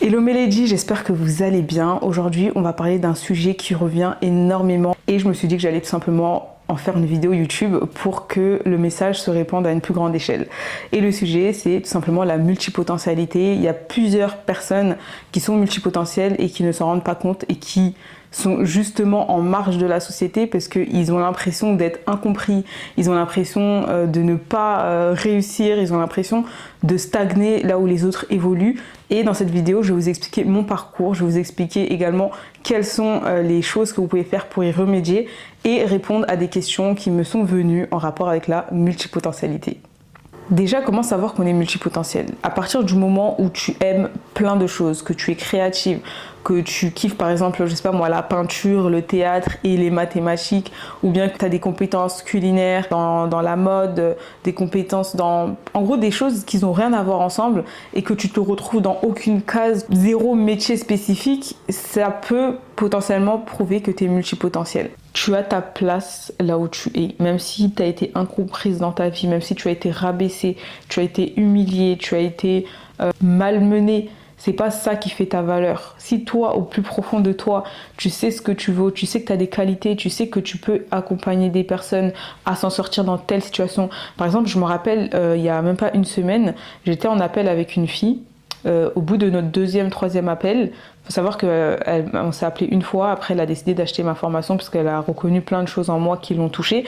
Hello Mélodie, j'espère que vous allez bien. Aujourd'hui, on va parler d'un sujet qui revient énormément et je me suis dit que j'allais tout simplement en faire une vidéo YouTube pour que le message se répande à une plus grande échelle. Et le sujet, c'est tout simplement la multipotentialité. Il y a plusieurs personnes qui sont multipotentielles et qui ne s'en rendent pas compte et qui sont justement en marge de la société parce qu'ils ont l'impression d'être incompris, ils ont l'impression de ne pas réussir, ils ont l'impression de stagner là où les autres évoluent. Et dans cette vidéo, je vais vous expliquer mon parcours, je vais vous expliquer également quelles sont les choses que vous pouvez faire pour y remédier et répondre à des questions qui me sont venues en rapport avec la multipotentialité. Déjà, comment savoir qu'on est multipotentiel? À partir du moment où tu aimes plein de choses, que tu es créative, que tu kiffes par exemple, je sais pas moi, la peinture, le théâtre et les mathématiques, ou bien que tu as des compétences culinaires dans la mode, des compétences dans... En gros, des choses qui n'ont rien à voir ensemble et que tu te retrouves dans aucune case, zéro métier spécifique, ça peut potentiellement prouver que tu es multipotentiel. Tu as ta place là où tu es, même si tu as été incomprise dans ta vie, même si tu as été rabaissée, tu as été humiliée, tu as été malmenée. C'est pas ça qui fait ta valeur. Si toi, au plus profond de toi, tu sais ce que tu vaux, tu sais que tu as des qualités, tu sais que tu peux accompagner des personnes à s'en sortir dans telle situation. Par exemple, je me rappelle, il y a même pas une semaine, j'étais en appel avec une fille. Au bout de notre deuxième, troisième appel, il faut savoir qu'on s'est appelé une fois, après elle a décidé d'acheter ma formation parce qu'elle a reconnu plein de choses en moi qui l'ont touchée.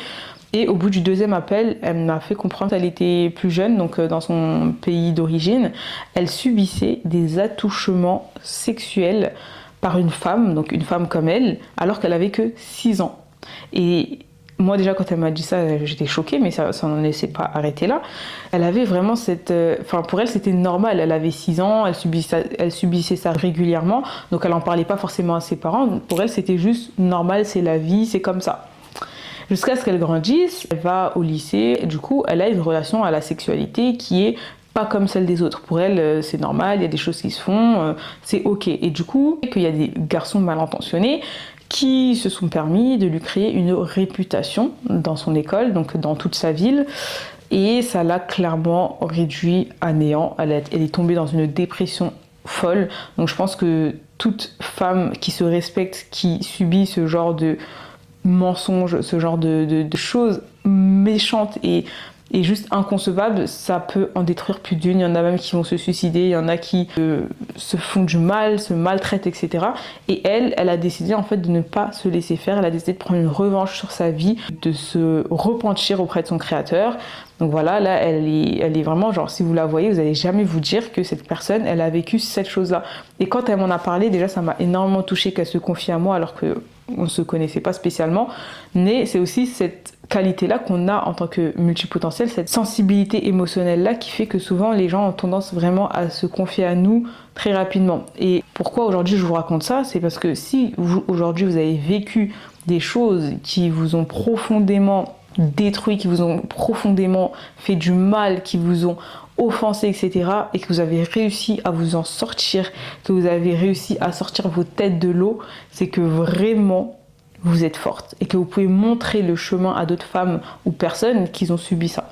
Et au bout du deuxième appel, elle m'a fait comprendre qu'elle était plus jeune, donc dans son pays d'origine, elle subissait des attouchements sexuels par une femme, donc une femme comme elle, alors qu'elle avait que 6 ans. Et moi déjà quand elle m'a dit ça, j'étais choquée, mais ça n'en s'est pas arrêté là. Elle avait vraiment cette... Enfin pour elle c'était normal, elle avait 6 ans, elle subissait ça régulièrement, donc elle n'en parlait pas forcément à ses parents. Pour elle c'était juste normal, c'est la vie, c'est comme ça. Jusqu'à ce qu'elle grandisse, elle va au lycée, et du coup elle a une relation à la sexualité qui est pas comme celle des autres. Pour elle, c'est normal, il y a des choses qui se font, c'est ok. Et du coup, il y a des garçons mal intentionnés qui se sont permis de lui créer une réputation dans son école, donc dans toute sa ville. Et ça l'a clairement réduit à néant. Elle est tombée dans une dépression folle. Donc je pense que toute femme qui se respecte, qui subit ce genre de mensonges, ce genre de choses méchantes et juste inconcevables, ça peut en détruire plus d'une. Il y en a même qui vont se suicider, il y en a qui se font du mal, se maltraitent, etc. Et elle a décidé en fait de ne pas se laisser faire, elle a décidé de prendre une revanche sur sa vie, de se repentir auprès de son créateur. Donc voilà, là elle est vraiment genre, si vous la voyez, vous n'allez jamais vous dire que cette personne, elle a vécu cette chose-là. Et quand elle m'en a parlé, déjà ça m'a énormément touchée qu'elle se confie à moi alors que on ne se connaissait pas spécialement, mais c'est aussi cette qualité-là qu'on a en tant que multipotentiel, cette sensibilité émotionnelle-là qui fait que souvent les gens ont tendance vraiment à se confier à nous très rapidement. Et pourquoi aujourd'hui je vous raconte ça? C'est parce que si aujourd'hui vous avez vécu des choses qui vous ont profondément détruit, qui vous ont profondément fait du mal, qui vous ont offensé, etc. et que vous avez réussi à vous en sortir, que vous avez réussi à sortir vos têtes de l'eau, c'est que vraiment vous êtes forte et que vous pouvez montrer le chemin à d'autres femmes ou personnes qui ont subi ça.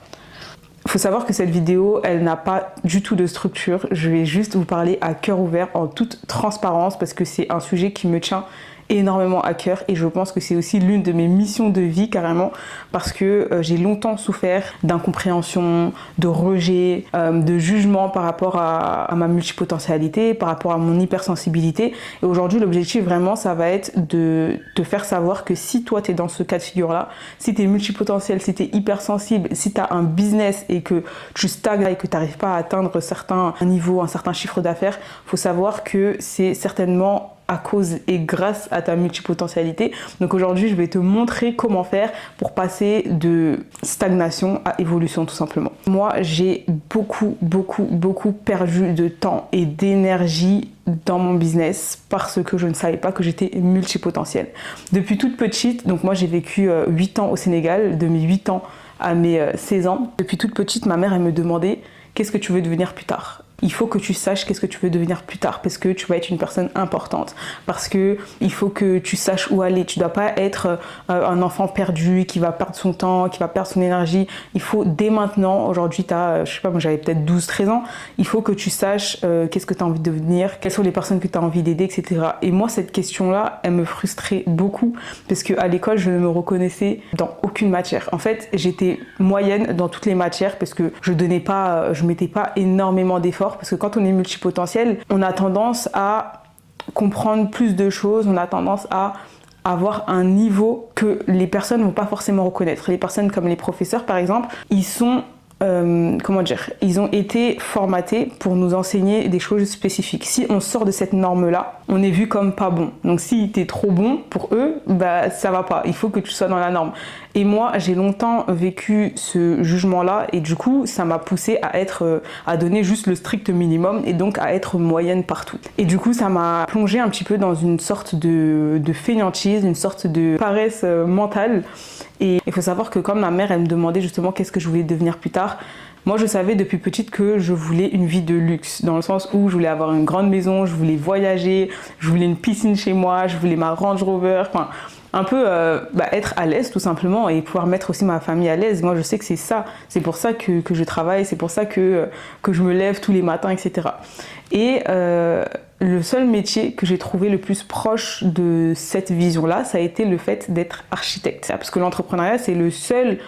Il faut savoir que cette vidéo, elle n'a pas du tout de structure. Je vais juste vous parler à cœur ouvert, en toute transparence, parce que c'est un sujet qui me tient énormément à cœur et je pense que c'est aussi l'une de mes missions de vie carrément, parce que j'ai longtemps souffert d'incompréhension, de rejet, de jugement par rapport à ma multipotentialité, par rapport à mon hypersensibilité. Et aujourd'hui l'objectif vraiment ça va être de te faire savoir que si toi tu es dans ce cas de figure là, si tu es multipotentiel, si tu es hypersensible, si tu as un business et que tu stagnes et que tu n'arrives pas à atteindre certains niveaux, un certain chiffre d'affaires, faut savoir que c'est certainement à cause et grâce à ta multipotentialité. Donc aujourd'hui, je vais te montrer comment faire pour passer de stagnation à évolution tout simplement. Moi, j'ai beaucoup perdu de temps et d'énergie dans mon business parce que je ne savais pas que j'étais multipotentielle. Depuis toute petite, donc moi j'ai vécu 8 ans au Sénégal, de mes 8 ans à mes 16 ans. Depuis toute petite, ma mère elle me demandait qu'est-ce que tu veux devenir plus tard. Il faut que tu saches qu'est-ce que tu veux devenir plus tard parce que tu vas être une personne importante. Parce que il faut que tu saches où aller. Tu dois pas être un enfant perdu qui va perdre son temps, qui va perdre son énergie. Il faut dès maintenant, aujourd'hui tu as, je sais pas, moi j'avais peut-être 12-13 ans, il faut que tu saches qu'est-ce que tu as envie de devenir, quelles sont les personnes que tu as envie d'aider, etc. Et moi cette question-là, elle me frustrait beaucoup parce qu'à l'école je ne me reconnaissais dans aucune matière. En fait, j'étais moyenne dans toutes les matières parce que je mettais pas énormément d'efforts parce que quand on est multipotentiel, on a tendance à comprendre plus de choses, on a tendance à avoir un niveau que les personnes ne vont pas forcément reconnaître. Les personnes comme les professeurs par exemple, ils sont ils ont été formatés pour nous enseigner des choses spécifiques. Si on sort de cette norme-là, on est vu comme pas bon. Donc si t'es trop bon pour eux, bah ça va pas. Il faut que tu sois dans la norme. Et moi, j'ai longtemps vécu ce jugement-là et du coup, ça m'a poussée à donner juste le strict minimum et donc à être moyenne partout. Et du coup, ça m'a plongée un petit peu dans une sorte de fainéantise, une sorte de paresse mentale. Et il faut savoir que comme ma mère, elle me demandait justement qu'est-ce que je voulais devenir plus tard, moi je savais depuis petite que je voulais une vie de luxe, dans le sens où je voulais avoir une grande maison, je voulais voyager, je voulais une piscine chez moi, je voulais ma Range Rover, enfin un peu être à l'aise tout simplement et pouvoir mettre aussi ma famille à l'aise. Moi je sais que c'est ça, c'est pour ça que je travaille, c'est pour ça que je me lève tous les matins, etc. Et le seul métier que j'ai trouvé le plus proche de cette vision-là, ça a été le fait d'être architecte. Parce que l'entrepreneuriat, c'est le seul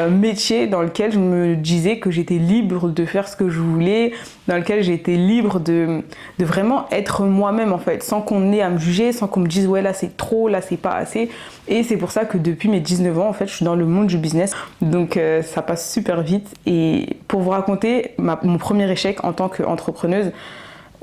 métier dans lequel je me disais que j'étais libre de faire ce que je voulais, dans lequel j'étais libre de vraiment être moi-même en fait, sans qu'on ait à me juger, sans qu'on me dise ouais là c'est trop, là c'est pas assez. Et c'est pour ça que depuis mes 19 ans en fait, je suis dans le monde du business, donc ça passe super vite. Et pour vous raconter mon premier échec en tant qu'entrepreneuse,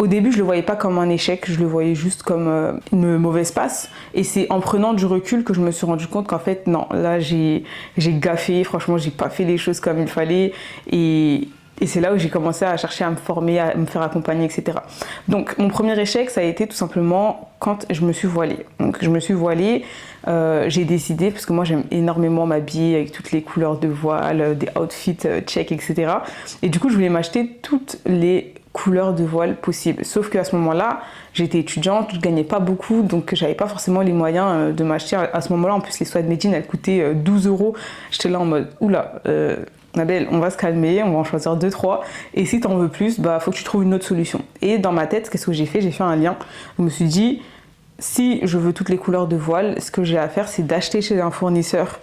au début, je le voyais pas comme un échec, je le voyais juste comme une mauvaise passe. Et c'est en prenant du recul que je me suis rendu compte qu'en fait, non, là, j'ai gaffé. Franchement, j'ai pas fait les choses comme il fallait. Et c'est là où j'ai commencé à chercher à me former, à me faire accompagner, etc. Donc, mon premier échec, ça a été tout simplement quand je me suis voilée. Donc, je me suis voilée, j'ai décidé, parce que moi, j'aime énormément m'habiller avec toutes les couleurs de voile, des outfits check, etc. Et du coup, je voulais m'acheter toutes les couleurs de voile possibles. Sauf qu'à ce moment-là, j'étais étudiante, je gagnais pas beaucoup, donc j'avais pas forcément les moyens de m'acheter. À ce moment-là, en plus, les soies de Medine, elles coûtaient 12 €. J'étais là en mode, oula, ma belle, on va se calmer, on va en choisir 2-3. Et si t'en veux plus, bah faut que tu trouves une autre solution. Et dans ma tête, qu'est-ce que j'ai fait? J'ai fait un lien. Je me suis dit, si je veux toutes les couleurs de voile, ce que j'ai à faire, c'est d'acheter chez un fournisseur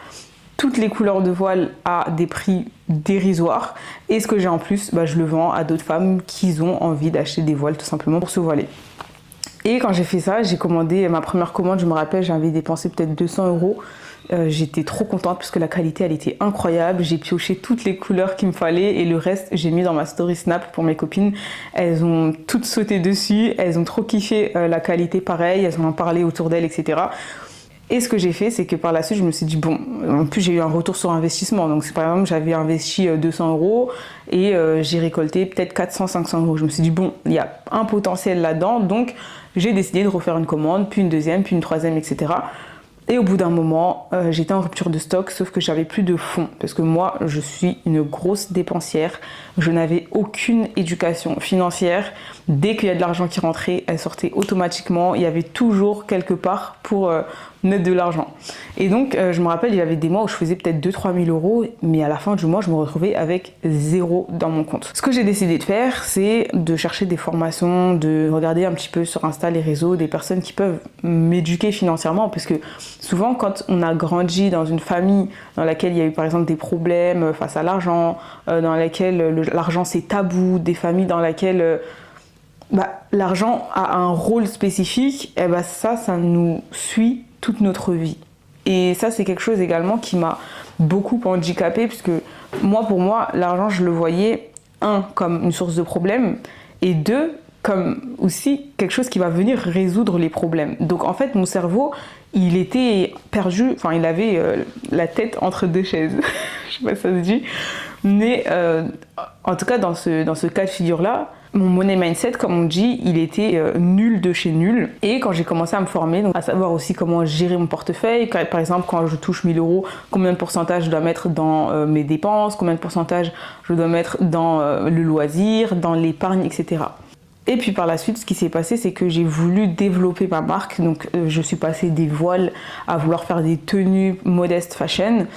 toutes les couleurs de voile à des prix dérisoires. Et ce que j'ai en plus, je le vends à d'autres femmes qui ont envie d'acheter des voiles tout simplement pour se voiler. Et quand j'ai fait ça, j'ai commandé ma première commande, je me rappelle, j'avais dépensé peut-être 200 €. J'étais trop contente parce que la qualité elle était incroyable, j'ai pioché toutes les couleurs qu'il me fallait et le reste j'ai mis dans ma story Snap pour mes copines. Elles ont toutes sauté dessus, elles ont trop kiffé la qualité pareil, elles en ont parlé autour d'elles, etc. Et ce que j'ai fait, c'est que par la suite, je me suis dit, bon, en plus j'ai eu un retour sur investissement. Donc par exemple, j'avais investi 200 € et j'ai récolté peut-être 400-500 €. Je me suis dit, bon, il y a un potentiel là-dedans. Donc j'ai décidé de refaire une commande, puis une deuxième, puis une troisième, etc. Et au bout d'un moment, j'étais en rupture de stock, sauf que j'avais plus de fonds. Parce que moi, je suis une grosse dépensière. Je n'avais aucune éducation financière. Dès qu'il y a de l'argent qui rentrait, elle sortait automatiquement. Il y avait toujours quelque part pour mettre de l'argent. Et donc, je me rappelle, il y avait des mois où je faisais peut-être 2-3 000 €, mais à la fin du mois, je me retrouvais avec 0 dans mon compte. Ce que j'ai décidé de faire, c'est de chercher des formations, de regarder un petit peu sur Insta, les réseaux, des personnes qui peuvent m'éduquer financièrement, parce que souvent, quand on a grandi dans une famille dans laquelle il y a eu par exemple des problèmes face à l'argent, dans laquelle l'argent c'est tabou, des familles dans lesquelles l'argent a un rôle spécifique, et ça nous suit toute notre vie. Et ça, c'est quelque chose également qui m'a beaucoup handicapée, puisque pour moi, l'argent, je le voyais, comme une source de problème, et 2, comme aussi quelque chose qui va venir résoudre les problèmes. Donc en fait, mon cerveau, il était perdu, il avait la tête entre deux chaises. Je sais pas si ça se dit. Mais en tout cas, dans ce cas de figure-là, Mon money mindset, comme on dit, il était nul de chez nul. Et quand j'ai commencé à me former, donc à savoir aussi comment gérer mon portefeuille, par exemple quand je touche 1000 euros, combien de pourcentage je dois mettre dans mes dépenses, combien de pourcentage je dois mettre dans le loisir, dans l'épargne, etc. Et puis par la suite, ce qui s'est passé, c'est que j'ai voulu développer ma marque. Donc je suis passée des voiles à vouloir faire des tenues modestes fashion.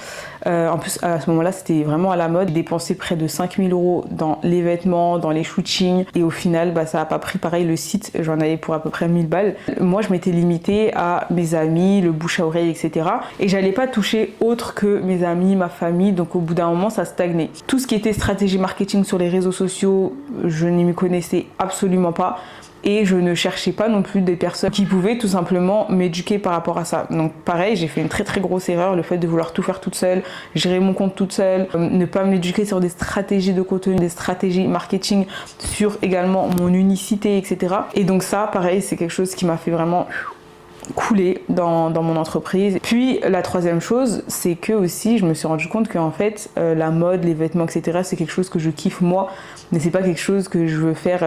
En plus, à ce moment-là, c'était vraiment à la mode. J'ai dépensé près de 5000 euros dans les vêtements, dans les shootings. Et au final, ça n'a pas pris pareil le site. J'en avais pour à peu près 1000 balles. Moi, je m'étais limitée à mes amis, le bouche à oreille, etc. Et j'allais pas toucher autre que mes amis, ma famille. Donc au bout d'un moment, ça stagnait. Tout ce qui était stratégie marketing sur les réseaux sociaux, je n'y m'y connaissais absolument pas, et je ne cherchais pas non plus des personnes qui pouvaient tout simplement m'éduquer par rapport à ça. Donc pareil, j'ai fait une très très grosse erreur, le fait de vouloir tout faire toute seule, gérer mon compte toute seule, ne pas m'éduquer sur des stratégies de contenu, des stratégies marketing, sur également mon unicité, etc. Et donc ça, pareil, c'est quelque chose qui m'a fait vraiment couler dans mon entreprise. Puis la troisième chose, c'est que aussi je me suis rendu compte que en fait la mode, les vêtements, etc., c'est quelque chose que je kiffe moi, mais c'est pas quelque chose que je veux faire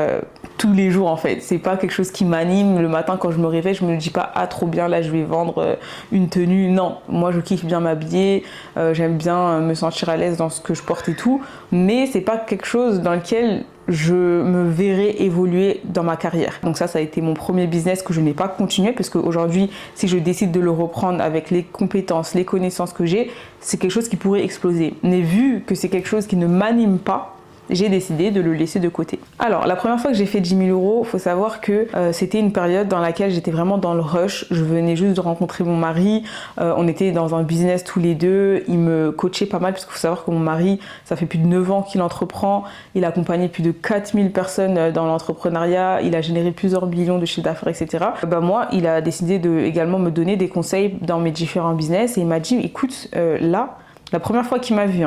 tous les jours en fait. C'est pas quelque chose qui m'anime. Le matin quand je me réveille, je me dis pas ah trop bien, là je vais vendre une tenue. Non, moi je kiffe bien m'habiller, j'aime bien me sentir à l'aise dans ce que je porte et tout, mais c'est pas quelque chose dans lequel je me verrai évoluer dans ma carrière. Donc ça a été mon premier business que je n'ai pas continué, parce qu'aujourd'hui, si je décide de le reprendre avec les compétences, les connaissances que j'ai, c'est quelque chose qui pourrait exploser. Mais vu que c'est quelque chose qui ne m'anime pas, j'ai décidé de le laisser de côté. Alors, la première fois que j'ai fait 10 000 euros, il faut savoir que c'était une période dans laquelle j'étais vraiment dans le rush. Je venais juste de rencontrer mon mari. On était dans un business tous les deux. Il me coachait pas mal, parce qu'il faut savoir que mon mari, ça fait plus de 9 ans qu'il entreprend. Il a accompagné plus de 4000 personnes dans l'entrepreneuriat. Il a généré plusieurs millions de chiffres d'affaires, etc. Moi, il a décidé de également me donner des conseils dans mes différents business. Et il m'a dit, écoute, là, la première fois qu'il m'a vu,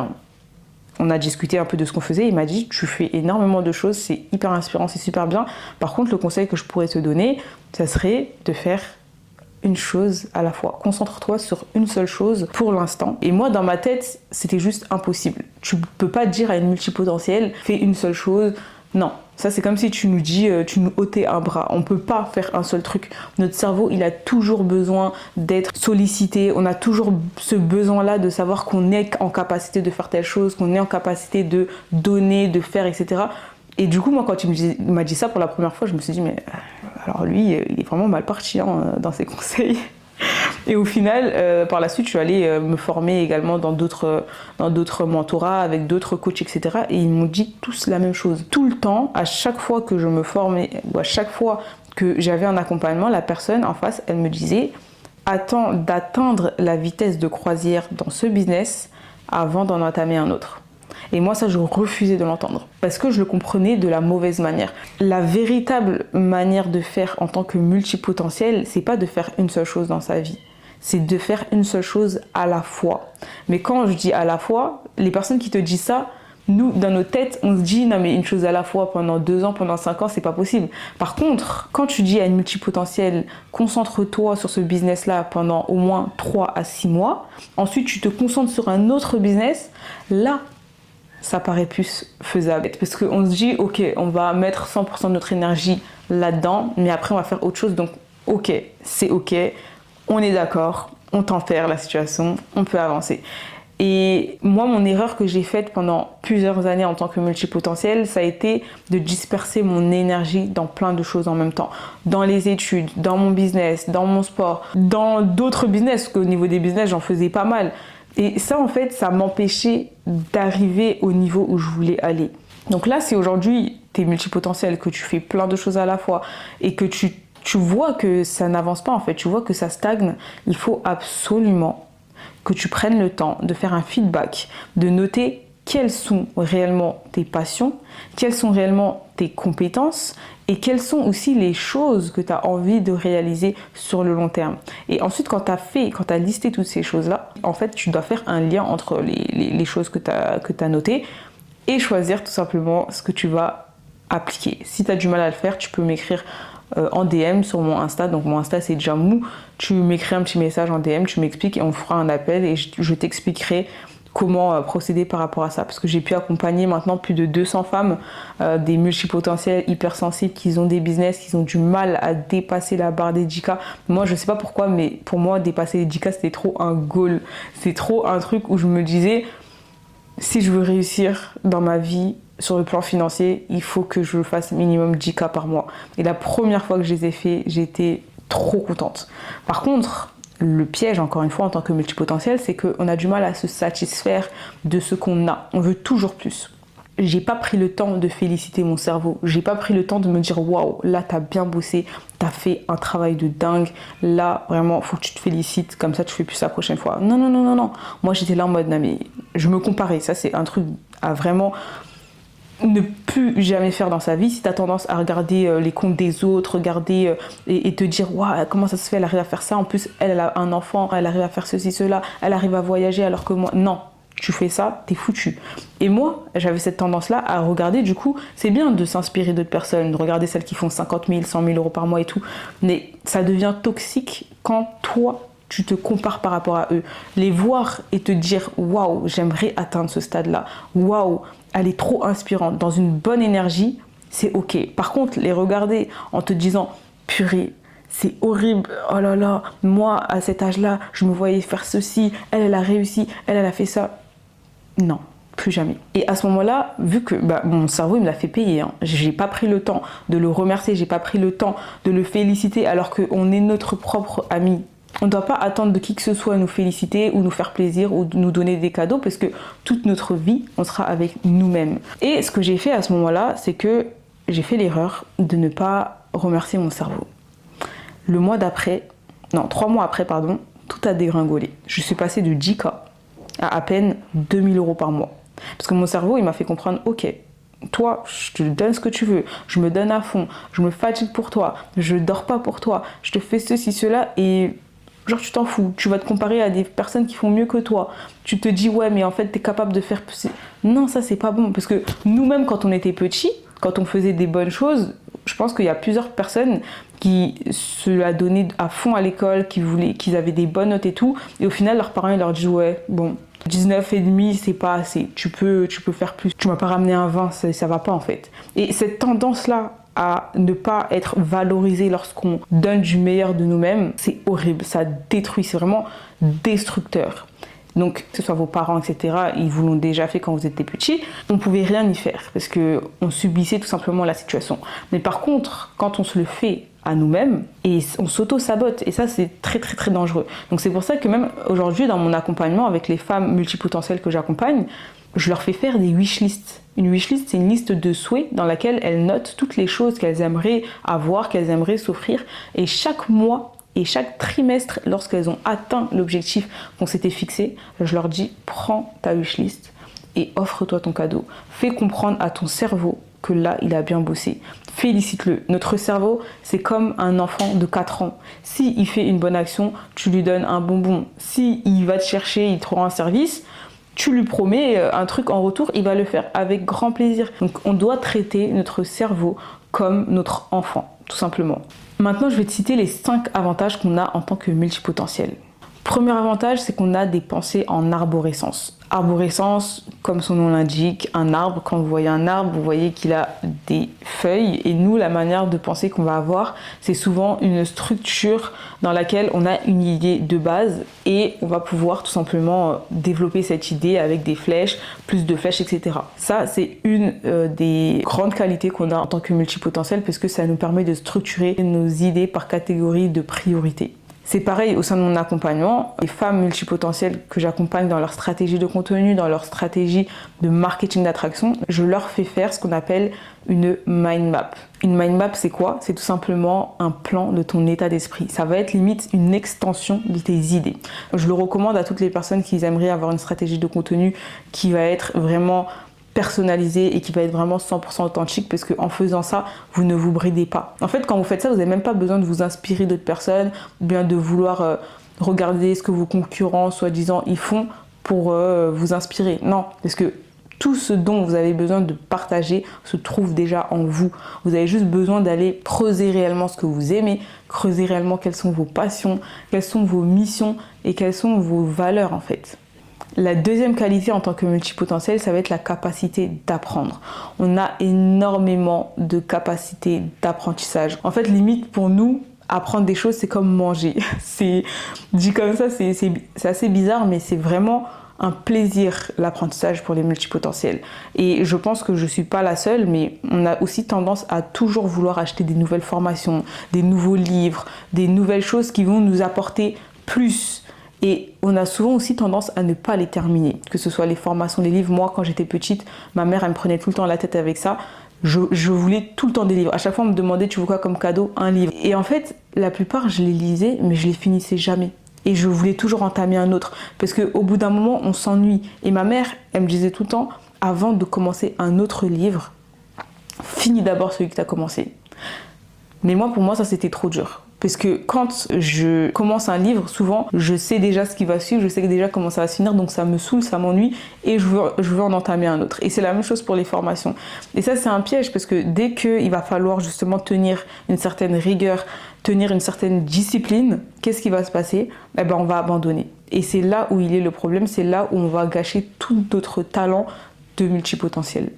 on a discuté un peu de ce qu'on faisait, il m'a dit tu fais énormément de choses, c'est hyper inspirant, c'est super bien. Par contre, le conseil que je pourrais te donner, ça serait de faire une chose à la fois. Concentre-toi sur une seule chose pour l'instant. Et moi, dans ma tête, c'était juste impossible. Tu peux pas dire à une multipotentielle, fais une seule chose. Non, ça c'est comme si tu nous dis, tu nous ôtais un bras. On peut pas faire un seul truc. Notre cerveau, il a toujours besoin d'être sollicité. On a toujours ce besoin-là de savoir qu'on est en capacité de faire telle chose, qu'on est en capacité de donner, de faire, etc. Et du coup, moi, quand il m'a dit ça pour la première fois, je me suis dit, mais alors lui, il est vraiment mal parti dans ses conseils. Et au final, par la suite, je suis allée me former également dans d'autres mentorats, avec d'autres coachs, etc. Et ils m'ont dit tous la même chose. Tout le temps, à chaque fois que je me formais, ou à chaque fois que j'avais un accompagnement, la personne en face, elle me disait « Attends d'atteindre la vitesse de croisière dans ce business avant d'en entamer un autre ». Et moi, ça, je refusais de l'entendre, parce que je le comprenais de la mauvaise manière. La véritable manière de faire en tant que multipotentiel, c'est pas de faire une seule chose dans sa vie. C'est de faire une seule chose à la fois. Mais quand je dis à la fois, les personnes qui te disent ça, nous, dans nos têtes, on se dit non mais une chose à la fois pendant 2 ans, pendant 5 ans, c'est pas possible. Par contre, quand tu dis à une multipotentielle, concentre-toi sur ce business-là pendant au moins 3 à 6 mois, ensuite tu te concentres sur un autre business, là, ça paraît plus faisable. Parce qu'on se dit, ok, on va mettre 100% de notre énergie là-dedans, mais après on va faire autre chose, donc ok, c'est ok, on est d'accord, on tempère la situation, on peut avancer. Et moi, mon erreur que j'ai faite pendant plusieurs années en tant que multipotentiel, ça a été de disperser mon énergie dans plein de choses en même temps. Dans les études, dans mon business, dans mon sport, dans d'autres business, parce qu'au niveau des business, j'en faisais pas mal. Et ça, en fait, ça m'empêchait d'arriver au niveau où je voulais aller. Donc là, si aujourd'hui, tu es multipotentiel, que tu fais plein de choses à la fois et que tu vois que ça n'avance pas, en fait, tu vois que ça stagne, il faut absolument que tu prennes le temps de faire un feedback, de noter quelles sont réellement tes passions, quelles sont réellement tes compétences et quelles sont aussi les choses que tu as envie de réaliser sur le long terme. Et ensuite, quand tu as listé toutes ces choses-là, en fait, tu dois faire un lien entre les choses que tu as notées et choisir tout simplement ce que tu vas appliquer. Si tu as du mal à le faire, tu peux m'écrire en DM sur mon Insta. Donc mon Insta, c'est Jamou. Tu m'écris un petit message en DM, tu m'expliques et on fera un appel et je t'expliquerai comment procéder par rapport à ça, parce que j'ai pu accompagner maintenant plus de 200 femmes, des multipotentiels hypersensibles qui ont des business, qui ont du mal à dépasser la barre des 10K. Moi je sais pas pourquoi, mais pour moi dépasser les 10K c'était trop un goal, c'est trop un truc où je me disais si je veux réussir dans ma vie sur le plan financier, il faut que je fasse minimum 10K par mois. Et la première fois que je les ai fait, j'étais trop contente. Par contre, le piège, encore une fois, en tant que multipotentiel, c'est qu'on a du mal à se satisfaire de ce qu'on a. On veut toujours plus. J'ai pas pris le temps de féliciter mon cerveau. J'ai pas pris le temps de me dire waouh, là t'as bien bossé, t'as fait un travail de dingue. Là vraiment, faut que tu te félicites, comme ça tu fais plus ça la prochaine fois. Non, non, non, non, non. Moi j'étais là en mode non mais je me comparais. Ça c'est un truc à vraiment ne plus jamais faire dans sa vie. Si tu as tendance à regarder les comptes des autres, regarder et te dire waouh, comment ça se fait, elle arrive à faire ça, en plus elle a un enfant, elle arrive à faire ceci, cela, elle arrive à voyager alors que moi, non, tu fais ça, t'es foutu. Et moi, j'avais cette tendance-là à regarder, du coup, c'est bien de s'inspirer d'autres personnes, de regarder celles qui font 50 000, 100 000 euros par mois et tout, mais ça devient toxique quand toi, tu te compares par rapport à eux. Les voir et te dire waouh, j'aimerais atteindre ce stade-là, waouh, elle est trop inspirante, dans une bonne énergie, c'est ok. Par contre, les regarder en te disant purée, c'est horrible, oh là là, moi à cet âge-là, je me voyais faire ceci, elle a réussi, elle a fait ça. Non, plus jamais. Et à ce moment-là, vu que mon cerveau il me l'a fait payer, hein, j'ai pas pris le temps de le remercier, j'ai pas pris le temps de le féliciter alors qu'on est notre propre ami. On ne doit pas attendre de qui que ce soit nous féliciter ou nous faire plaisir ou nous donner des cadeaux parce que toute notre vie, on sera avec nous-mêmes. Et ce que j'ai fait à ce moment-là, c'est que j'ai fait l'erreur de ne pas remercier mon cerveau. Le mois d'après, non, 3 mois après, pardon, tout a dégringolé. Je suis passée de 10K à peine 2000 euros par mois. Parce que mon cerveau, il m'a fait comprendre, ok, toi, je te donne ce que tu veux, je me donne à fond, je me fatigue pour toi, je dors pas pour toi, je te fais ceci, cela et... genre tu t'en fous, tu vas te comparer à des personnes qui font mieux que toi. Tu te dis ouais mais en fait t'es capable de faire plus. Non, ça c'est pas bon parce que nous-mêmes quand on était petits, quand on faisait des bonnes choses, je pense qu'il y a plusieurs personnes qui se la donnaient à fond à l'école, qu'ils avaient des bonnes notes et tout, et au final leurs parents ils leur disent ouais bon 19,5 c'est pas assez, tu peux faire plus. Tu m'as pas ramené un 20, ça va pas en fait. Et cette tendance là à ne pas être valorisé lorsqu'on donne du meilleur de nous-mêmes, c'est horrible, ça détruit, c'est vraiment destructeur. Donc, que ce soit vos parents, etc., ils vous l'ont déjà fait quand vous étiez petits, on ne pouvait rien y faire parce qu'on subissait tout simplement la situation. Mais par contre, quand on se le fait à nous-mêmes, et on s'auto-sabote, et ça c'est très très très dangereux. Donc c'est pour ça que même aujourd'hui dans mon accompagnement avec les femmes multipotentielles que j'accompagne, je leur fais faire des wishlists. Une wishlist, c'est une liste de souhaits dans laquelle elles notent toutes les choses qu'elles aimeraient avoir, qu'elles aimeraient s'offrir. Et chaque mois et chaque trimestre, lorsqu'elles ont atteint l'objectif qu'on s'était fixé, je leur dis prends ta wishlist et offre-toi ton cadeau. Fais comprendre à ton cerveau que là, il a bien bossé. Félicite-le. Notre cerveau, c'est comme un enfant de 4 ans. S'il fait une bonne action, tu lui donnes un bonbon. S'il va te chercher, il te rend un service, tu lui promets un truc en retour, il va le faire avec grand plaisir. Donc on doit traiter notre cerveau comme notre enfant, tout simplement. Maintenant, je vais te citer les 5 avantages qu'on a en tant que multipotentiel. Premier avantage, c'est qu'on a des pensées en arborescence. Arborescence, comme son nom l'indique, un arbre, quand vous voyez un arbre, vous voyez qu'il a des feuilles. Et nous, la manière de penser qu'on va avoir, c'est souvent une structure dans laquelle on a une idée de base et on va pouvoir tout simplement développer cette idée avec des flèches, plus de flèches, etc. Ça, c'est une des grandes qualités qu'on a en tant que multipotentiel parce que ça nous permet de structurer nos idées par catégorie de priorité. C'est pareil au sein de mon accompagnement. Les femmes multipotentielles que j'accompagne dans leur stratégie de contenu, dans leur stratégie de marketing d'attraction, je leur fais faire ce qu'on appelle une mind map. Une mind map, c'est quoi? C'est tout simplement un plan de ton état d'esprit. Ça va être limite une extension de tes idées. Je le recommande à toutes les personnes qui aimeraient avoir une stratégie de contenu qui va être vraiment personnalisé et qui va être vraiment 100% authentique parce qu'en faisant ça, vous ne vous bridez pas. En fait, quand vous faites ça, vous n'avez même pas besoin de vous inspirer d'autres personnes ou bien de vouloir regarder ce que vos concurrents, soi-disant, ils font pour vous inspirer. Non, parce que tout ce dont vous avez besoin de partager se trouve déjà en vous. Vous avez juste besoin d'aller creuser réellement ce que vous aimez, creuser réellement quelles sont vos passions, quelles sont vos missions et quelles sont vos valeurs en fait. La deuxième qualité en tant que multipotentiel, ça va être la capacité d'apprendre. On a énormément de capacités d'apprentissage. En fait, limite pour nous, apprendre des choses, c'est comme manger. Dit comme ça, c'est assez bizarre, mais c'est vraiment un plaisir, l'apprentissage pour les multipotentiels. Et je pense que je ne suis pas la seule, mais on a aussi tendance à toujours vouloir acheter des nouvelles formations, des nouveaux livres, des nouvelles choses qui vont nous apporter plus. Et on a souvent aussi tendance à ne pas les terminer, que ce soit les formations, les livres. Moi, quand j'étais petite, ma mère, elle me prenait tout le temps la tête avec ça. Je voulais tout le temps des livres. À chaque fois, on me demandait, tu veux quoi comme cadeau? Un livre. Et en fait, la plupart, je les lisais, mais je les finissais jamais. Et je voulais toujours entamer un autre. Parce qu'au bout d'un moment, on s'ennuie. Et ma mère, elle me disait tout le temps, avant de commencer un autre livre, finis d'abord celui que tu as commencé. Mais moi, pour moi, ça, c'était trop dur. Parce que quand je commence un livre, souvent, je sais déjà ce qui va suivre, je sais déjà comment ça va se finir, donc ça me saoule, ça m'ennuie, et je veux en entamer un autre. Et c'est la même chose pour les formations. Et ça, c'est un piège, parce que dès qu'il va falloir justement tenir une certaine rigueur, tenir une certaine discipline, qu'est-ce qui va se passer? Eh ben, on va abandonner. Et c'est là où il est le problème, c'est là où on va gâcher tout notre talent de multipotentiel.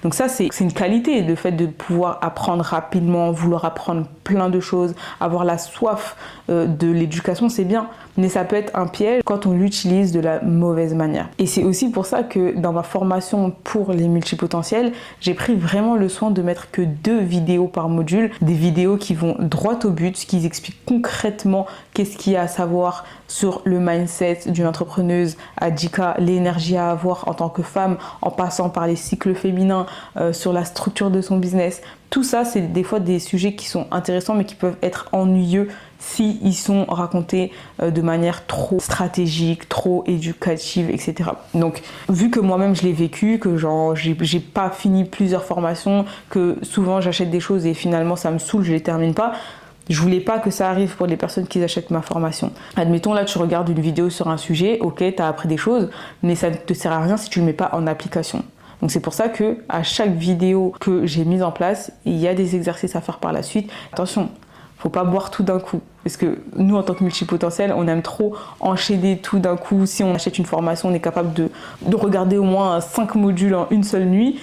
Donc ça, c'est une qualité, le fait de pouvoir apprendre rapidement, vouloir apprendre plein de choses, avoir la soif de l'éducation, c'est bien. Mais ça peut être un piège quand on l'utilise de la mauvaise manière. Et c'est aussi pour ça que dans ma formation pour les multipotentiels, j'ai pris vraiment le soin de mettre que 2 vidéos par module, des vidéos qui vont droit au but, qui expliquent concrètement qu'est-ce qu'il y a à savoir sur le mindset d'une entrepreneuse à Jika, l'énergie à avoir en tant que femme, en passant par les cycles féminins, sur la structure de son business. Tout ça, c'est des fois des sujets qui sont intéressants mais qui peuvent être ennuyeux si ils sont racontés de manière trop stratégique, trop éducative, etc. Donc, vu que moi-même je l'ai vécu, que j'ai pas fini plusieurs formations, que souvent j'achète des choses et finalement ça me saoule, je les termine pas, je voulais pas que ça arrive pour les personnes qui achètent ma formation. Admettons, là, tu regardes une vidéo sur un sujet, ok, tu as appris des choses, mais ça ne te sert à rien si tu le mets pas en application. Donc c'est pour ça que à chaque vidéo que j'ai mise en place, il y a des exercices à faire par la suite. Attention, faut pas boire tout d'un coup. Parce que nous, en tant que multipotentiels, on aime trop enchaîner tout d'un coup. Si on achète une formation, on est capable de regarder au moins 5 modules en une seule nuit.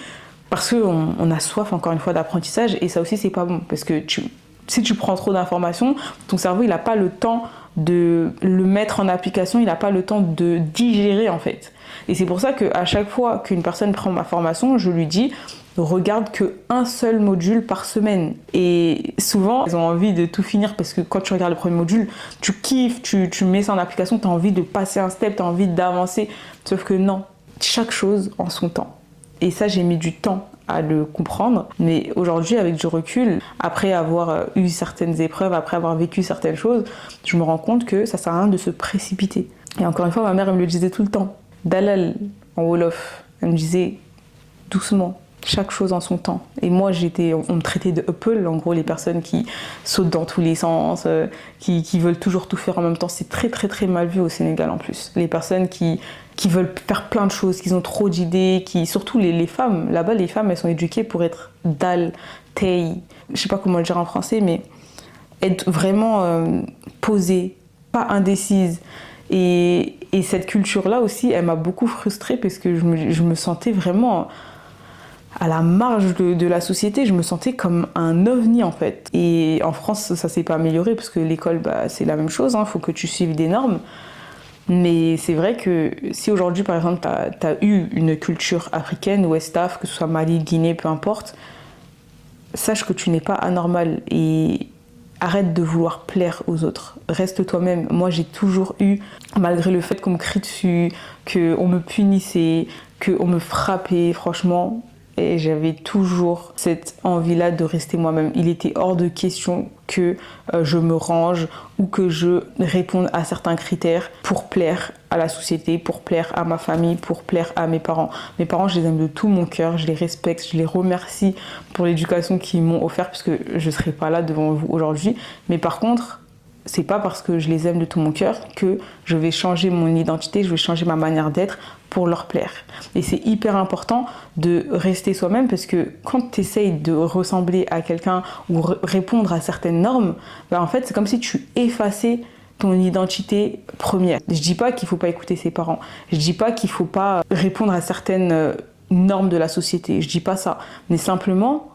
Parce qu'on a soif, encore une fois, d'apprentissage. Et ça aussi, c'est pas bon. Parce que si tu prends trop d'informations, ton cerveau, il n'a pas le temps de le mettre en application. Il n'a pas le temps de digérer, en fait. Et c'est pour ça qu'à chaque fois qu'une personne prend ma formation, je lui dis regarde qu'un seul module par semaine. Et souvent, ils ont envie de tout finir parce que quand tu regardes le premier module, tu kiffes, tu mets ça en application, tu as envie de passer un step, tu as envie d'avancer. Sauf que non, chaque chose en son temps. Et ça, j'ai mis du temps à le comprendre. Mais aujourd'hui, avec du recul, après avoir eu certaines épreuves, après avoir vécu certaines choses, je me rends compte que ça sert à rien de se précipiter. Et encore une fois, ma mère, elle me le disait tout le temps. Dalal, en Wolof, elle me disait doucement, chaque chose en son temps. Et moi, on me traitait de Apple, en gros, les personnes qui sautent dans tous les sens, qui veulent toujours tout faire en même temps. C'est très, très, très mal vu au Sénégal en plus. Les personnes qui veulent faire plein de choses, qui ont trop d'idées, surtout les femmes. Là-bas, les femmes, elles sont éduquées pour être dal, tei, je sais pas comment le dire en français, mais être vraiment posée, pas indécise. Et cette culture-là aussi, elle m'a beaucoup frustrée parce que je me sentais vraiment à la marge de la société. Je me sentais comme un ovni en fait. Et en France, ça s'est pas amélioré parce que l'école, c'est la même chose. Faut que tu suives des normes. Mais c'est vrai que si aujourd'hui, par exemple, t'as eu une culture africaine, West Af, que ce soit Mali, Guinée, peu importe, sache que tu n'es pas anormal et arrête de vouloir plaire aux autres. Reste toi-même. Moi, j'ai toujours eu, malgré le fait qu'on me crie dessus, qu'on me punissait, qu'on me frappait, franchement, et j'avais toujours cette envie-là de rester moi-même. Il était hors de question que je me range ou que je réponde à certains critères pour plaire à la société, pour plaire à ma famille, pour plaire à mes parents. Mes parents, je les aime de tout mon cœur, je les respecte, je les remercie pour l'éducation qu'ils m'ont offerte puisque je ne serais pas là devant vous aujourd'hui. Mais par contre, c'est pas parce que je les aime de tout mon cœur que je vais changer mon identité, je vais changer ma manière d'être pour leur plaire. Et c'est hyper important de rester soi-même parce que quand tu essayes de ressembler à quelqu'un ou répondre à certaines normes, en fait, c'est comme si tu effaçais ton identité première. Je dis pas qu'il faut pas écouter ses parents. Je dis pas qu'il faut pas répondre à certaines normes de la société. Je dis pas ça. Mais simplement,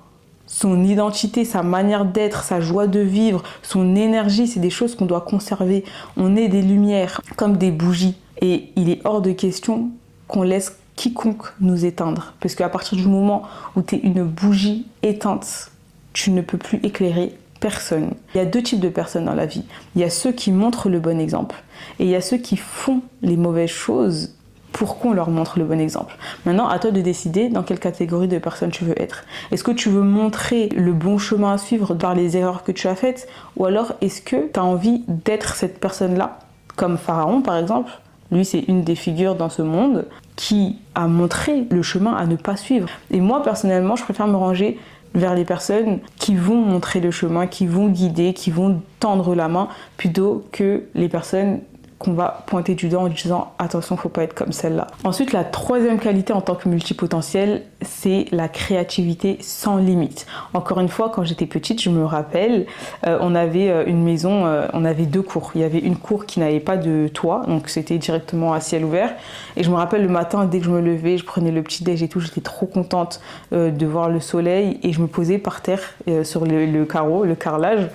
son identité, sa manière d'être, sa joie de vivre, son énergie, c'est des choses qu'on doit conserver. On est des lumières, comme des bougies. Et il est hors de question qu'on laisse quiconque nous éteindre. Parce qu'à partir du moment où tu es une bougie éteinte, tu ne peux plus éclairer personne. Il y a deux types de personnes dans la vie. Il y a ceux qui montrent le bon exemple et il y a ceux qui font les mauvaises choses pour qu'on leur montre le bon exemple. Maintenant, à toi de décider dans quelle catégorie de personne tu veux être. Est-ce que tu veux montrer le bon chemin à suivre par les erreurs que tu as faites, ou alors est-ce que tu as envie d'être cette personne-là, comme Pharaon par exemple. Lui, c'est une des figures dans ce monde qui a montré le chemin à ne pas suivre. Et moi, personnellement, je préfère me ranger vers les personnes qui vont montrer le chemin, qui vont guider, qui vont tendre la main, plutôt que les personnes qu'on va pointer du doigt en disant attention, faut pas être comme celle-là. Ensuite, la troisième qualité en tant que multipotentiel, c'est la créativité sans limite. Encore une fois, quand j'étais petite, je me rappelle, on avait une maison, on avait deux cours. Il y avait une cour qui n'avait pas de toit, donc c'était directement à ciel ouvert. Et je me rappelle le matin, dès que je me levais, je prenais le petit déj et tout, j'étais trop contente de voir le soleil et je me posais par terre sur le carreau, le carrelage.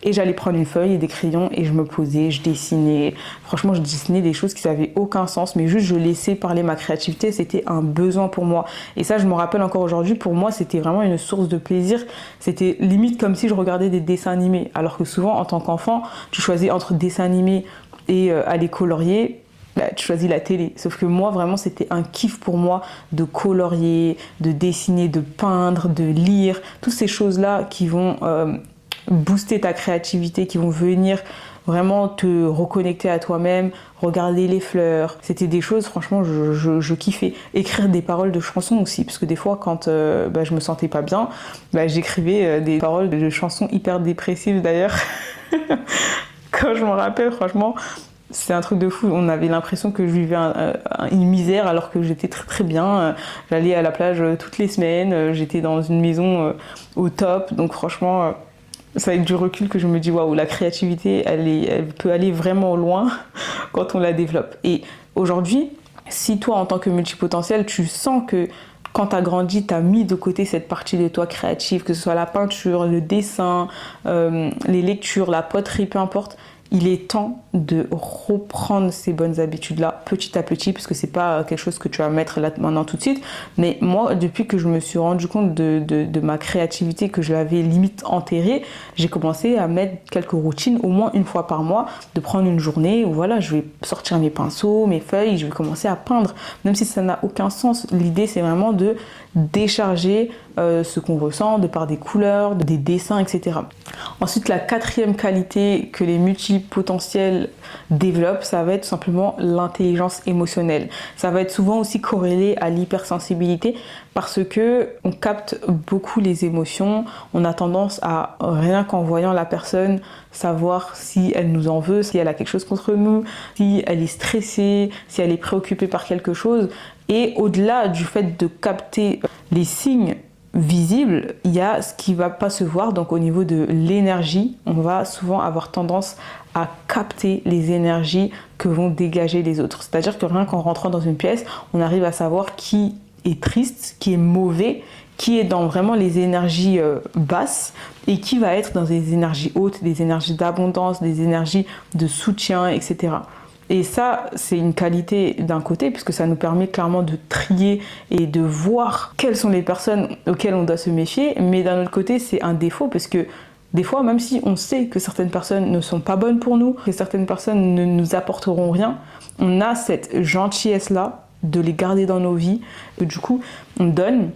Et j'allais prendre une feuille et des crayons et je me posais, je dessinais. Franchement, je dessinais des choses qui n'avaient aucun sens, mais juste je laissais parler ma créativité. C'était un besoin pour moi. Et ça, je me rappelle encore aujourd'hui, pour moi, c'était vraiment une source de plaisir. C'était limite comme si je regardais des dessins animés. Alors que souvent, en tant qu'enfant, tu choisis entre dessins animés et aller colorier. Bah, tu choisis la télé. Sauf que moi, vraiment, c'était un kiff pour moi de colorier, de dessiner, de peindre, de lire. Toutes ces choses-là qui vont booster ta créativité, qui vont venir vraiment te reconnecter à toi-même, regarder les fleurs. C'était des choses, franchement, je kiffais. Écrire des paroles de chansons aussi, parce que des fois, quand je me sentais pas bien, j'écrivais des paroles de chansons hyper dépressives d'ailleurs. Quand je me rappelle, franchement, c'est un truc de fou. On avait l'impression que je vivais une misère alors que j'étais très très bien. J'allais à la plage toutes les semaines, j'étais dans une maison au top, donc franchement... C'est avec du recul que je me dis waouh, la créativité, elle peut aller vraiment loin quand on la développe. Et aujourd'hui, si toi, en tant que multipotentiel, tu sens que quand tu as grandi, tu as mis de côté cette partie de toi créative, que ce soit la peinture, le dessin, les lectures, la poterie, peu importe, il est temps de reprendre ces bonnes habitudes-là petit à petit, parce que c'est pas quelque chose que tu vas mettre là maintenant tout de suite. Mais moi, depuis que je me suis rendu compte de ma créativité, que je l'avais limite enterrée, j'ai commencé à mettre quelques routines, au moins une fois par mois, de prendre une journée où voilà, je vais sortir mes pinceaux, mes feuilles, je vais commencer à peindre, même si ça n'a aucun sens. L'idée, c'est vraiment de décharger ce qu'on ressent de par des couleurs, des dessins, etc. Ensuite, la quatrième qualité que les multipotentiels développent, ça va être tout simplement l'intelligence émotionnelle. Ça va être souvent aussi corrélé à l'hypersensibilité parce que on capte beaucoup les émotions. On a tendance à, rien qu'en voyant la personne, savoir si elle nous en veut, si elle a quelque chose contre nous, si elle est stressée, si elle est préoccupée par quelque chose. Et au-delà du fait de capter les signes visibles, il y a ce qui ne va pas se voir. Donc au niveau de l'énergie, on va souvent avoir tendance à capter les énergies que vont dégager les autres. C'est-à-dire que rien qu'en rentrant dans une pièce, on arrive à savoir qui est triste, qui est mauvais, qui est dans vraiment les énergies basses et qui va être dans des énergies hautes, des énergies d'abondance, des énergies de soutien, etc. Et ça, c'est une qualité d'un côté, puisque ça nous permet clairement de trier et de voir quelles sont les personnes auxquelles on doit se méfier. Mais d'un autre côté, c'est un défaut, parce que des fois, même si on sait que certaines personnes ne sont pas bonnes pour nous, que certaines personnes ne nous apporteront rien, on a cette gentillesse-là de les garder dans nos vies. Et du coup, on donne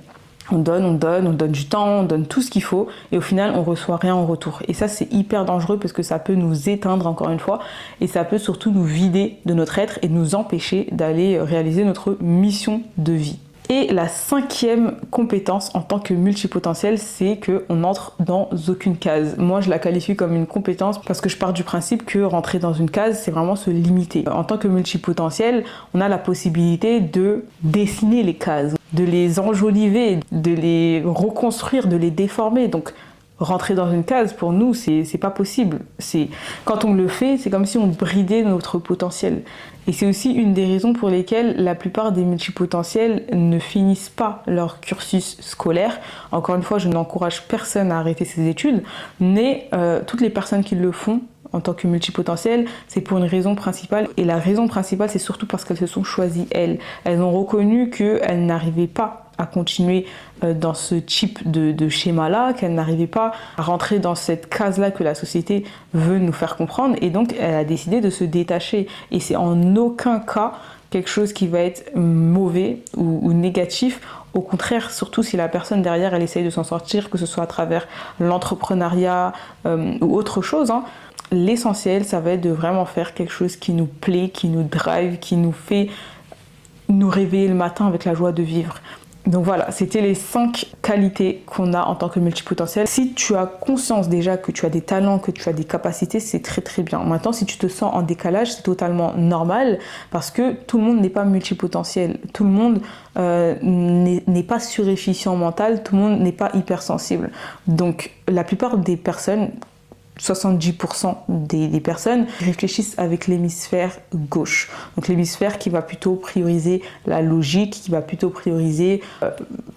du temps, on donne tout ce qu'il faut et au final on reçoit rien en retour. Et ça, c'est hyper dangereux parce que ça peut nous éteindre encore une fois et ça peut surtout nous vider de notre être et nous empêcher d'aller réaliser notre mission de vie. Et la cinquième compétence en tant que multipotentiel, c'est qu'on n'entre dans aucune case. Moi, je la qualifie comme une compétence parce que je pars du principe que rentrer dans une case, c'est vraiment se limiter. En tant que multipotentiel, on a la possibilité de dessiner les cases, de les enjoliver, de les reconstruire, de les déformer. Donc, rentrer dans une case. Pour nous, c'est pas possible. Quand on le fait, c'est comme si on bridait notre potentiel. Et c'est aussi une des raisons pour lesquelles la plupart des multipotentiels ne finissent pas leur cursus scolaire. Encore une fois, je n'encourage personne à arrêter ses études, mais toutes les personnes qui le font en tant que multipotentiel, c'est pour une raison principale. Et la raison principale, c'est surtout parce qu'elles se sont choisies elles. Elles ont reconnu qu'elles n'arrivaient pas à continuer dans ce type de schéma-là, qu'elle n'arrivait pas à rentrer dans cette case-là que la société veut nous faire comprendre. Et donc, elle a décidé de se détacher. Et c'est en aucun cas quelque chose qui va être mauvais ou négatif. Au contraire, surtout si la personne derrière, elle essaye de s'en sortir, que ce soit à travers l'entrepreneuriat ou autre chose, hein. L'essentiel, ça va être de vraiment faire quelque chose qui nous plaît, qui nous drive, qui nous fait nous réveiller le matin avec la joie de vivre. Donc voilà, c'était les 5 qualités qu'on a en tant que multipotentiel. Si tu as conscience déjà que tu as des talents, que tu as des capacités, c'est très très bien. Maintenant, si tu te sens en décalage, c'est totalement normal parce que tout le monde n'est pas multipotentiel. Tout le monde n'est pas surefficient mental, tout le monde n'est pas hypersensible. Donc la plupart des personnes, 70% des personnes réfléchissent avec l'hémisphère gauche. Donc l'hémisphère qui va plutôt prioriser la logique, qui va plutôt prioriser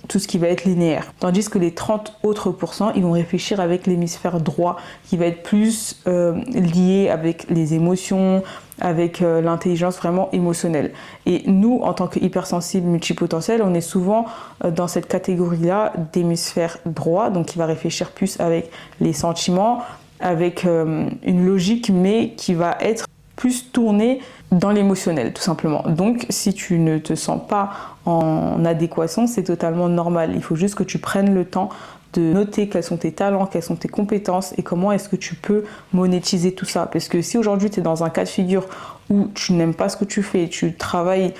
tout ce qui va être linéaire. Tandis que les 30 autres pourcents, ils vont réfléchir avec l'hémisphère droit, qui va être plus lié avec les émotions, avec l'intelligence vraiment émotionnelle. Et nous, en tant qu'hypersensibles multipotentiels, on est souvent dans cette catégorie-là d'hémisphère droit, donc qui va réfléchir plus avec les sentiments, avec une logique, mais qui va être plus tournée dans l'émotionnel, tout simplement. Donc, si tu ne te sens pas en adéquation, c'est totalement normal. Il faut juste que tu prennes le temps de noter quels sont tes talents, quelles sont tes compétences et comment est-ce que tu peux monétiser tout ça. Parce que si aujourd'hui, tu es dans un cas de figure où tu n'aimes pas ce que tu fais, tu travailles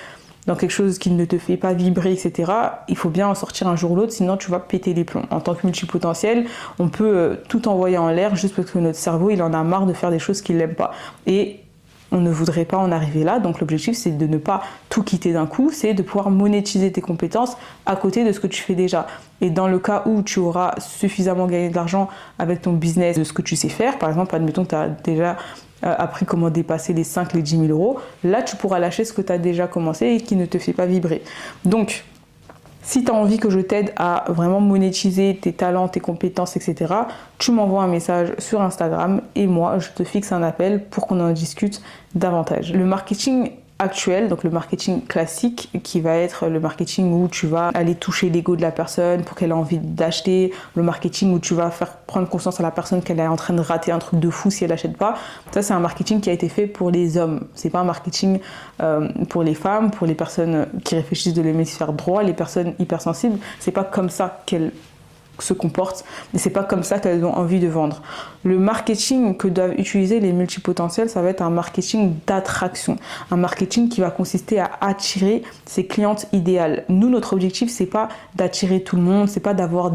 dans quelque chose qui ne te fait pas vibrer, etc., il faut bien en sortir un jour ou l'autre, sinon tu vas péter les plombs. En tant que multipotentiel, on peut tout envoyer en l'air juste parce que notre cerveau, il en a marre de faire des choses qu'il n'aime pas. Et on ne voudrait pas en arriver là, donc l'objectif, c'est de ne pas tout quitter d'un coup, c'est de pouvoir monétiser tes compétences à côté de ce que tu fais déjà. Et dans le cas où tu auras suffisamment gagné de l'argent avec ton business, de ce que tu sais faire, par exemple, admettons que tu as déjà appris comment dépasser les 5, les 10 000 euros, là tu pourras lâcher ce que tu as déjà commencé et qui ne te fait pas vibrer. Donc, si tu as envie que je t'aide à vraiment monétiser tes talents, tes compétences, etc., tu m'envoies un message sur Instagram et moi, je te fixe un appel pour qu'on en discute davantage. Le marketing actuel, donc le marketing classique, qui va être le marketing où tu vas aller toucher l'ego de la personne pour qu'elle ait envie d'acheter, le marketing où tu vas faire prendre conscience à la personne qu'elle est en train de rater un truc de fou si elle n'achète pas. Ça, c'est un marketing qui a été fait pour les hommes. C'est pas un marketing pour les femmes, pour les personnes qui réfléchissent de l'hémisphère droit, les personnes hypersensibles. C'est pas comme ça qu'elles se comportent et c'est pas comme ça qu'elles ont envie de vendre. Le marketing que doivent utiliser les multipotentiels, ça va être un marketing d'attraction, un marketing qui va consister à attirer ses clientes idéales. Nous, notre objectif, c'est pas d'attirer tout le monde, c'est pas d'avoir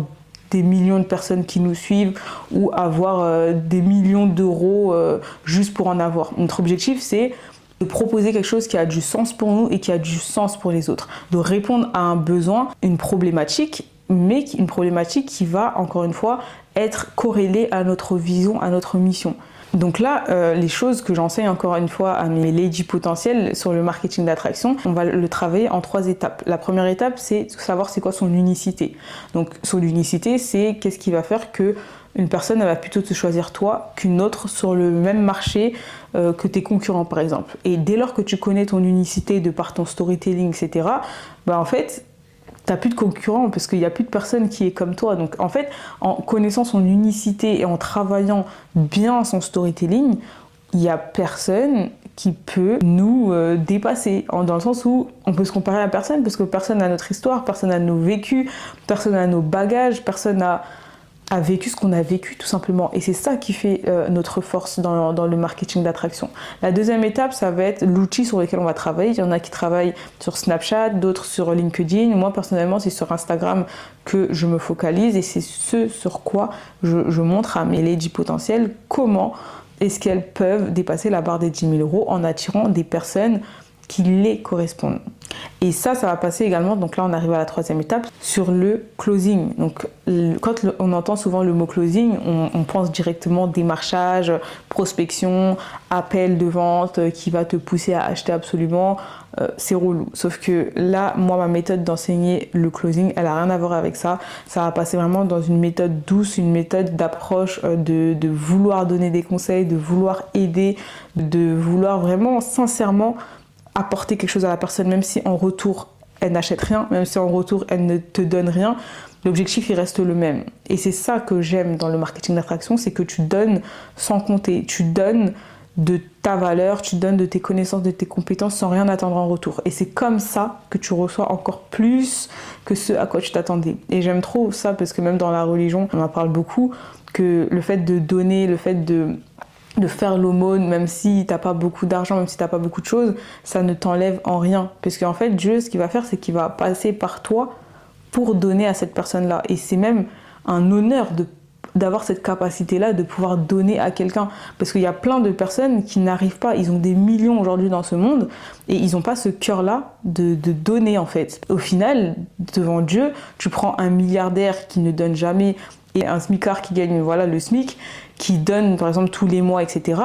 des millions de personnes qui nous suivent ou avoir des millions d'euros juste pour en avoir. Notre objectif, c'est de proposer quelque chose qui a du sens pour nous et qui a du sens pour les autres, de répondre à un besoin, une problématique, mais une problématique qui va, encore une fois, être corrélée à notre vision, à notre mission. Donc là, les choses que j'enseigne encore une fois à mes ladies potentielles sur le marketing d'attraction, on va le travailler en 3 étapes. La première étape, c'est savoir c'est quoi son unicité. Donc son unicité, c'est qu'est-ce qui va faire que une personne elle va plutôt te choisir toi qu'une autre sur le même marché que tes concurrents par exemple. Et dès lors que tu connais ton unicité de par ton storytelling, etc., bah en fait, t'as plus de concurrents parce qu'il n'y a plus de personne qui est comme toi. Donc en fait, en connaissant son unicité et en travaillant bien son storytelling, il n'y a personne qui peut nous dépasser. Dans le sens où on peut se comparer à personne parce que personne n'a notre histoire, personne n'a nos vécus, personne n'a nos bagages, personne n'a vécu ce qu'on a vécu tout simplement. Et c'est ça qui fait notre force dans le marketing d'attraction. La deuxième étape, ça va être l'outil sur lequel on va travailler. Il y en a qui travaillent sur Snapchat, d'autres sur LinkedIn. Moi personnellement, c'est sur Instagram que je me focalise et c'est ce sur quoi je montre à mes ladies potentielles comment est-ce qu'elles peuvent dépasser la barre des 10 000 euros en attirant des personnes qui les correspondent. Et ça va passer également, donc là on arrive à la troisième étape, sur le closing. Donc quand on entend souvent le mot closing, on pense directement démarchage, prospection, appel de vente qui va te pousser à acheter absolument. C'est relou. Sauf que là, moi, ma méthode d'enseigner le closing, elle n'a rien à voir avec ça. Ça va passer vraiment dans une méthode douce, une méthode d'approche, de vouloir donner des conseils, de vouloir aider, de vouloir vraiment sincèrement apporter quelque chose à la personne, même si en retour elle n'achète rien, même si en retour elle ne te donne rien, l'objectif il reste le même. Et c'est ça que j'aime dans le marketing d'attraction, c'est que tu donnes sans compter, tu donnes de ta valeur, tu donnes de tes connaissances, de tes compétences sans rien attendre en retour. Et c'est comme ça que tu reçois encore plus que ce à quoi tu t'attendais. Et j'aime trop ça parce que même dans la religion, on en parle beaucoup, que le fait de donner, le fait de faire l'aumône, même si t'as pas beaucoup d'argent, même si t'as pas beaucoup de choses, ça ne t'enlève en rien. Parce qu'en fait, Dieu, ce qu'il va faire, c'est qu'il va passer par toi pour donner à cette personne-là. Et c'est même un honneur d'avoir cette capacité-là, de pouvoir donner à quelqu'un. Parce qu'il y a plein de personnes qui n'arrivent pas, ils ont des millions aujourd'hui dans ce monde, et ils n'ont pas ce cœur-là de donner, en fait. Au final, devant Dieu, tu prends un milliardaire qui ne donne jamais, et un smicard qui gagne le SMIC, qui donne par exemple tous les mois, etc.,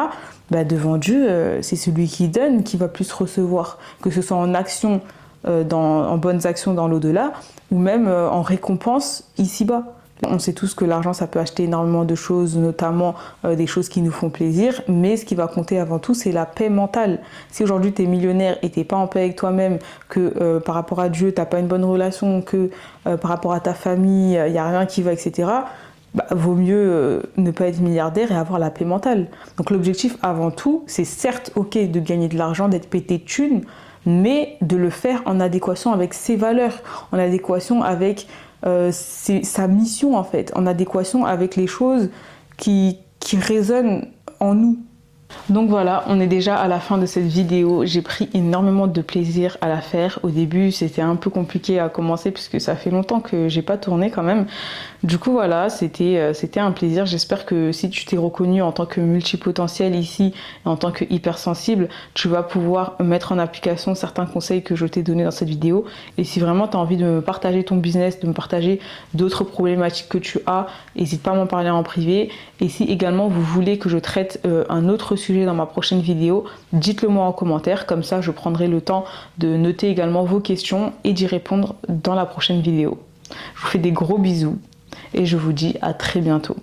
devant Dieu, c'est celui qui donne qui va plus recevoir, que ce soit en action, en bonnes actions dans l'au-delà, ou même en récompense ici-bas. On sait tous que l'argent, ça peut acheter énormément de choses, notamment des choses qui nous font plaisir, mais ce qui va compter avant tout, c'est la paix mentale. Si aujourd'hui tu es millionnaire et tu n'es pas en paix avec toi-même, que par rapport à Dieu, tu n'as pas une bonne relation, que par rapport à ta famille, il n'y a rien qui va, etc., vaut mieux ne pas être milliardaire et avoir la paix mentale. Donc l'objectif avant tout, c'est certes ok de gagner de l'argent, d'être pété de thunes, mais de le faire en adéquation avec ses valeurs, en adéquation avec sa mission en fait, en adéquation avec les choses qui résonnent en nous. Donc voilà, on est déjà à la fin de cette vidéo. J'ai pris énormément de plaisir à la faire. Au début, c'était un peu compliqué à commencer puisque ça fait longtemps que j'ai pas tourné quand même. Du coup voilà, c'était un plaisir. J'espère que si tu t'es reconnu en tant que multipotentiel ici et en tant que hypersensible, tu vas pouvoir mettre en application certains conseils que je t'ai donnés dans cette vidéo. Et si vraiment tu as envie de me partager ton business, de me partager d'autres problématiques que tu as, n'hésite pas à m'en parler en privé. Et si également vous voulez que je traite un autre sujet dans ma prochaine vidéo, dites-le moi en commentaire, comme ça je prendrai le temps de noter également vos questions et d'y répondre dans la prochaine vidéo. Je vous fais des gros bisous et je vous dis à très bientôt.